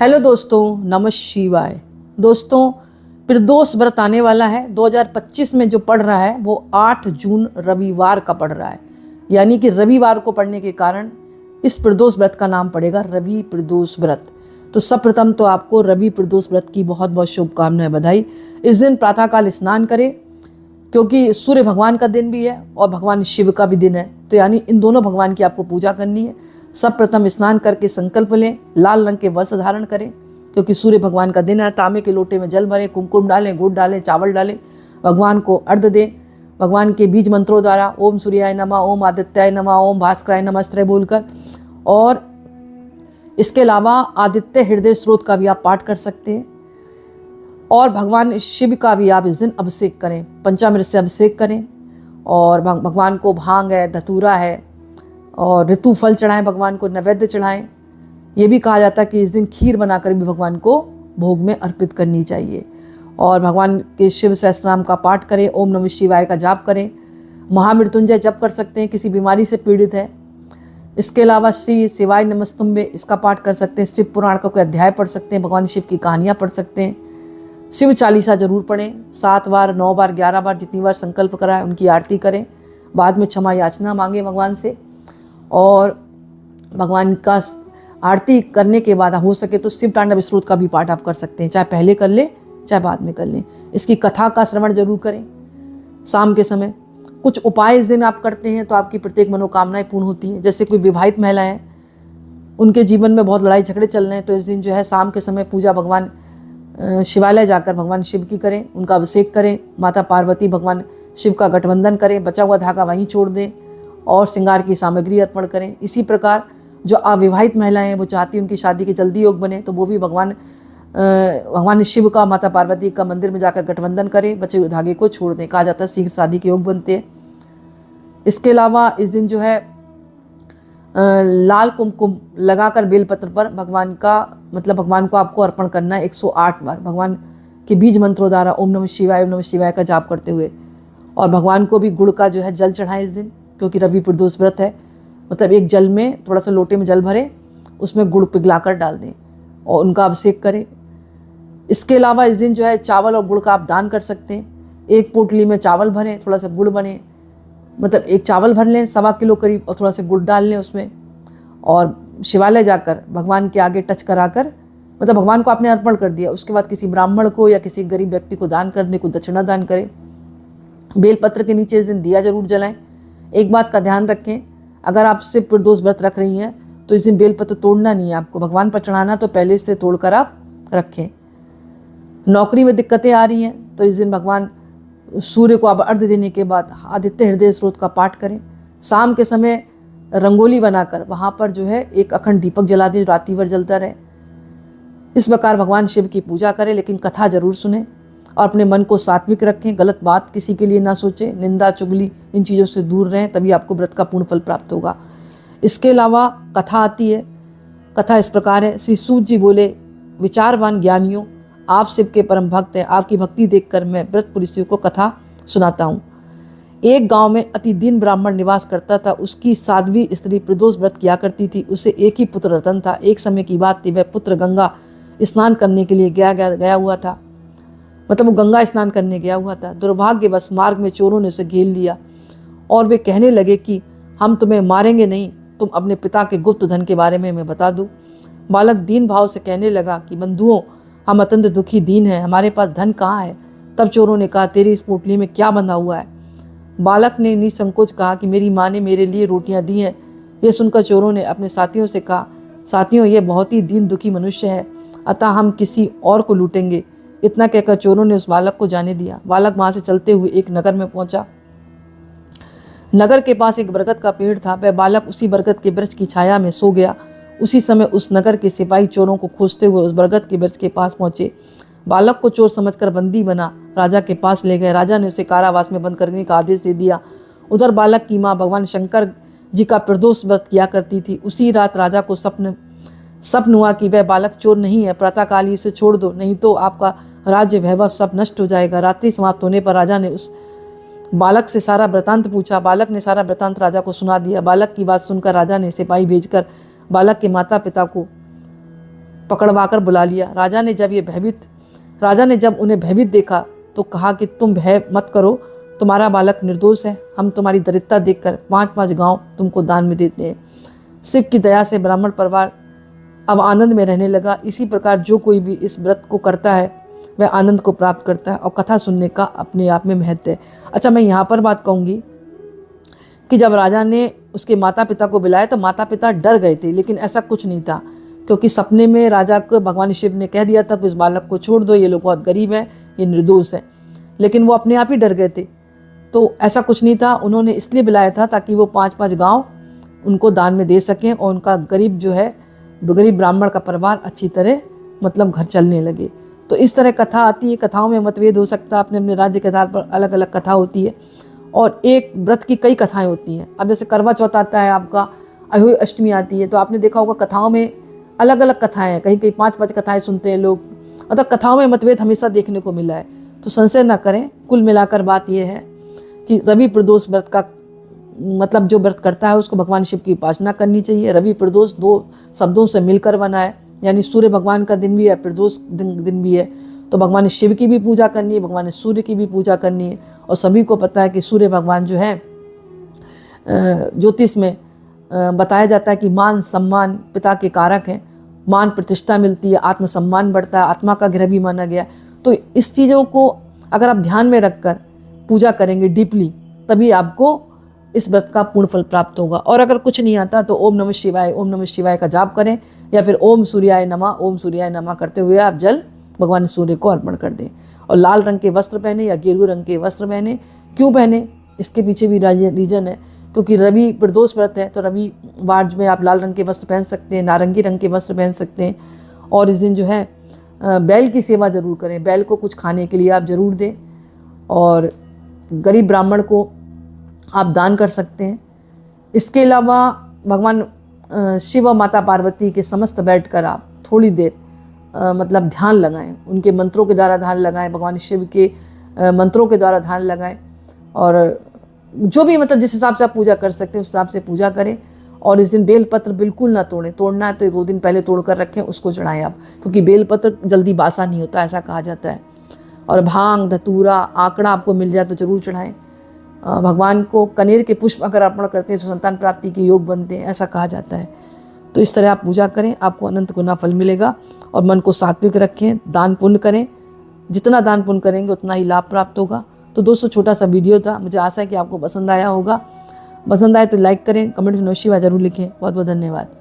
Hello दोस्तों, नमः शिवाय। दोस्तों, प्रदोष व्रत आने वाला है। 2025 में जो पड़ रहा है वो 8 जून रविवार का पड़ रहा है। यानी कि रविवार को पड़ने के कारण इस प्रदोष व्रत का नाम पड़ेगा रवि प्रदोष व्रत। तो सर्वप्रथम तो आपको रवि प्रदोष व्रत की बहुत बहुत शुभकामनाएं, बधाई। इस दिन प्रातःकाल स्नान करें, क्योंकि सूर्य भगवान का दिन भी है और भगवान शिव का भी दिन है। तो यानी इन दोनों भगवान की आपको पूजा करनी है। सब प्रथम स्नान करके संकल्प लें, लाल रंग के वस्त्र धारण करें, क्योंकि सूर्य भगवान का दिन है। तांबे के लोटे में जल भरें, कुमकुम डालें, गुड़ डालें, चावल डालें, भगवान को अर्घ्य दें। भगवान के बीज मंत्रों द्वारा ओम सूर्याय नमः, ओम आदित्याय नमः, ओम भास्कराय नमस्ते बोलकर, और इसके अलावा आदित्य हृदय स्रोत का भी आप पाठ कर सकते हैं। और भगवान शिव का भी आप इस दिन अभिषेक करें, पंचामृत से अभिषेक करें। और भगवान को भांग है, धतूरा है और ऋतु फल चढ़ाएं, भगवान को नैवेद्य चढ़ाएं। ये भी कहा जाता है कि इस दिन खीर बनाकर भी भगवान को भोग में अर्पित करनी चाहिए। और भगवान के शिव सहस्त्रनाम का पाठ करें, ओम नमः शिवाय का जाप करें, महामृत्युंजय जप कर सकते हैं किसी बीमारी से पीड़ित है। इसके अलावा श्री शिवाय नमस्तुम्बे इसका पाठ कर सकते हैं। शिव पुराण का कोई अध्याय पढ़ सकते हैं, भगवान शिव की कहानियाँ पढ़ सकते हैं। शिव चालीसा जरूर पढ़ें, 7 बार, 9 बार, 11 बार, जितनी बार संकल्प कराए उनकी आरती करें। बाद में क्षमा याचना मांगे भगवान से। और भगवान का आरती करने के बाद हो सके तो शिव तांडव स्तोत्र का भी पाठ आप कर सकते हैं, चाहे पहले कर लें चाहे बाद में कर लें। इसकी कथा का श्रवण जरूर करें शाम के समय। कुछ उपाय इस दिन आप करते हैं तो आपकी प्रत्येक मनोकामनाएं पूर्ण होती हैं। जैसे कोई विवाहित महिला है, उनके जीवन में बहुत लड़ाई झगड़े चल रहे हैं, तो इस दिन जो है शाम के समय पूजा भगवान शिवालय जाकर भगवान शिव की करें, उनका अभिषेक करें। माता पार्वती भगवान शिव का गठबंधन करें, बचा हुआ धागा वहीं छोड़ दें और श्रृंगार की सामग्री अर्पण करें। इसी प्रकार जो अविवाहित महिलाएं हैं वो चाहती हैं उनकी शादी के जल्दी योग बने, तो वो भी भगवान शिव का, माता पार्वती का मंदिर में जाकर गठबंधन करें, बचे हुए धागे को छोड़ दें। कहा जाता है शीघ्र शादी के योग बनते हैं। इसके अलावा इस दिन जो है लाल कुमकुम लगाकर बेलपत्र पर भगवान को आपको अर्पण करना है 108 बार, भगवान के बीज मंत्रों द्वारा ओम नमः शिवाय का जाप करते हुए। और भगवान को भी गुड़ का जो है जल चढ़ाएं इस दिन, क्योंकि रवि प्रदोष व्रत है। मतलब एक जल में थोड़ा सा लोटे में जल भरें, उसमें गुड़ पिघलाकर डाल दें और उनका अभिषेक करें। इसके अलावा इस दिन जो है चावल और गुड़ का आप दान कर सकते हैं। एक पोटली में चावल भरें, थोड़ा सा गुड़ बने, मतलब एक चावल भर लें 1.25 किलो करीब, और थोड़ा सा गुड़ डाल लें उसमें। और शिवालय जाकर भगवान के आगे टच कराकर, मतलब भगवान को आपने अर्पण कर दिया, उसके बाद किसी ब्राह्मण को या किसी गरीब व्यक्ति को दान कर दें, को दक्षिणा दान करें। बेलपत्र के नीचे इस दिन दिया जरूर जलाएं। एक बात का ध्यान रखें, अगर आप शिव प्रदोष व्रत रख रही हैं तो इस दिन बेलपत्र तोड़ना नहीं है आपको, भगवान पर चढ़ाना, तो पहले से तोड़कर आप रखें। नौकरी में दिक्कतें आ रही हैं तो इस दिन भगवान सूर्य को आप अर्घ्य देने के बाद आदित्य हृदय स्रोत का पाठ करें। शाम के समय रंगोली बनाकर वहाँ पर जो है एक अखंड दीपक जला दें, रात्रि भर जलता रहे। इस प्रकार भगवान शिव की पूजा करें, लेकिन कथा जरूर सुने और अपने मन को सात्विक रखें। गलत बात किसी के लिए ना सोचें, निंदा चुगली इन चीज़ों से दूर रहें, तभी आपको व्रत का पूर्ण फल प्राप्त होगा। इसके अलावा कथा आती है। कथा इस प्रकार है। श्री सूत जी बोले, विचारवान ज्ञानियों, आप शिव के परम भक्त हैं, आपकी भक्ति देखकर मैं व्रत पुरुषों को कथा सुनाता हूँ। एक गांव में अति दीन ब्राह्मण निवास करता था। उसकी साध्वी स्त्री प्रदोष व्रत किया करती थी। उसे एक ही पुत्र रतन था। एक समय की बात थी, वह पुत्र गंगा स्नान करने के लिए गया हुआ था। मतलब वो गंगा स्नान करने गया हुआ था। दुर्भाग्यवश मार्ग में चोरों ने उसे घेर लिया और वे कहने लगे कि हम तुम्हें मारेंगे नहीं, तुम अपने पिता के गुप्त धन के बारे में मैं बता दूं। बालक दीन भाव से कहने लगा कि बंधुओं, हम अत्यंत दुखी दीन हैं, हमारे पास धन कहाँ है। तब चोरों ने कहा, तेरी इस पोटली में क्या बंधा हुआ है। बालक ने निसंकोच कहा कि मेरी माँ ने मेरे लिए रोटियां दी हैं। ये सुनकर चोरों ने अपने साथियों से कहा, साथियों, ये बहुत ही दीन दुखी मनुष्य है, अतः हम किसी और को लूटेंगे। इतना कहकर चोरों ने उस बालक को जाने दिया। बालक वहां से चलते हुए एक नगर में पहुंचा। नगर के पास एक बरगद का पेड़ था। वह बालक उसी बरगद के वृक्ष की छाया में सो गया। उसी समय उस नगर के सिपाही चोरों को खोजते हुए उस बरगद के वृक्ष के पास पहुंचे। बालक को चोर समझकर बंदी बना राजा के पास ले गए। राजा ने उसे कारावास में बंद करने का आदेश दे दिया। उधर बालक की माँ भगवान शंकर जी का प्रदोष व्रत किया करती थी। उसी रात राजा को स्वप्न हुआ कि वह बालक चोर नहीं है, प्रातःकाल ही इसे छोड़ दो, नहीं तो आपका राज्य वैभव सब नष्ट हो जाएगा। रात्रि समाप्त होने पर राजा ने उस बालक से सारा वृतांत पूछा। बालक ने सारा वृतांत राजा को सुना दिया। बालक की बात सुनकर राजा ने सिपाही भेजकर बालक के माता पिता को पकड़वा कर बुला लिया। राजा ने जब उन्हें भयभीत देखा तो कहा कि तुम भय मत करो, तुम्हारा बालक निर्दोष है। हम तुम्हारी दरिद्रता देखकर 5-5 गांव तुमको दान में देते हैं। शिव की दया से ब्राह्मण परिवार अब आनंद में रहने लगा। इसी प्रकार जो कोई भी इस व्रत को करता है वह आनंद को प्राप्त करता है और कथा सुनने का अपने आप में महत्व है। अच्छा, मैं यहाँ पर बात कहूँगी कि जब राजा ने उसके माता पिता को बुलाया तो माता पिता डर गए थे, लेकिन ऐसा कुछ नहीं था, क्योंकि सपने में राजा को भगवान शिव ने कह दिया था कि उस बालक को छोड़ दो, ये लोग बहुत गरीब हैं, ये निर्दोष है। लेकिन वो अपने आप ही डर गए थे। तो ऐसा कुछ नहीं था, उन्होंने इसलिए बुलाया था ताकि वो 5-5 गाँव उनको दान में दे सकें और उनका गरीब ब्राह्मण का परिवार अच्छी तरह मतलब घर चलने लगे। तो इस तरह कथा आती है। कथाओं में मतभेद हो सकता है, अपने अपने राज्य के आधार पर अलग अलग कथा होती है और एक व्रत की कई कथाएं होती हैं। अब जैसे करवा चौथ आता है आपका, अहोई अष्टमी आती है, तो आपने देखा होगा कथाओं में अलग अलग कथाएं हैं, कहीं कहीं 5-5 कथाएं सुनते हैं लोग। मतलब कथाओं में मतभेद हमेशा देखने को मिला है, तो संशय ना करें। कुल मिलाकर बात यह है कि रवि प्रदोष व्रत का मतलब जो व्रत करता है उसको भगवान शिव की उपासना करनी चाहिए। रवि प्रदोष 2 शब्दों से मिलकर बना है, यानी सूर्य भगवान का दिन भी है, प्रदोष दिन भी है। तो भगवान शिव की भी पूजा करनी है, भगवान सूर्य की भी पूजा करनी है। और सभी को पता है कि सूर्य भगवान जो है ज्योतिष में बताया जाता है कि मान सम्मान पिता के कारक हैं। मान प्रतिष्ठा मिलती है, आत्मसम्मान बढ़ता है, आत्मा का ग्रह भी माना गया। तो इस चीज़ों को अगर आप ध्यान में रखकर पूजा करेंगे डीपली, तभी आपको इस व्रत का पूर्ण फल प्राप्त होगा। और अगर कुछ नहीं आता तो ओम नमः शिवाय का जाप करें, या फिर ओम सूर्याय नमः करते हुए आप जल भगवान सूर्य को अर्पण कर दें। और लाल रंग के वस्त्र पहने या गेरुए रंग के वस्त्र पहने। क्यों पहने, इसके पीछे भी रीजन है, क्योंकि रवि प्रदोष व्रत है, तो रविवार में आप लाल रंग के वस्त्र पहन सकते हैं, नारंगी रंग के वस्त्र पहन सकते हैं। और इस दिन जो है बैल की सेवा जरूर करें, बैल को कुछ खाने के लिए आप जरूर दें। और गरीब ब्राह्मण को आप दान कर सकते हैं। इसके अलावा भगवान शिव और माता पार्वती के समस्त बैठकर आप थोड़ी देर मतलब ध्यान लगाएं, उनके मंत्रों के द्वारा ध्यान लगाएं, भगवान शिव के मंत्रों के द्वारा ध्यान लगाएं। और जो भी मतलब जिस हिसाब से आप पूजा कर सकते हैं उस हिसाब से पूजा करें। और इस दिन बेलपत्र बिल्कुल ना तोड़ें, तोड़ना है तो 1-2 दिन पहले तोड़ कर रखें, उसको चढ़ाएं आप, क्योंकि बेलपत्र जल्दी बासा नहीं होता, ऐसा कहा जाता है। और भांग, धतूरा, आंकड़ा आपको मिल जाए तो जरूर चढ़ाएं। भगवान को कनेर के पुष्प अगर अर्पण करते हैं तो संतान प्राप्ति के योग बनते हैं, ऐसा कहा जाता है। तो इस तरह आप पूजा करें, आपको अनंत गुना फल मिलेगा। और मन को सात्विक रखें, दान पुण्य करें, जितना दान पुण्य करेंगे उतना ही लाभ प्राप्त होगा। तो दोस्तों, छोटा सा वीडियो था, मुझे आशा है कि आपको पसंद आया होगा। पसंद आए तो लाइक करें, कमेंट में नमः शिवाय जरूर लिखें। बहुत बहुत धन्यवाद।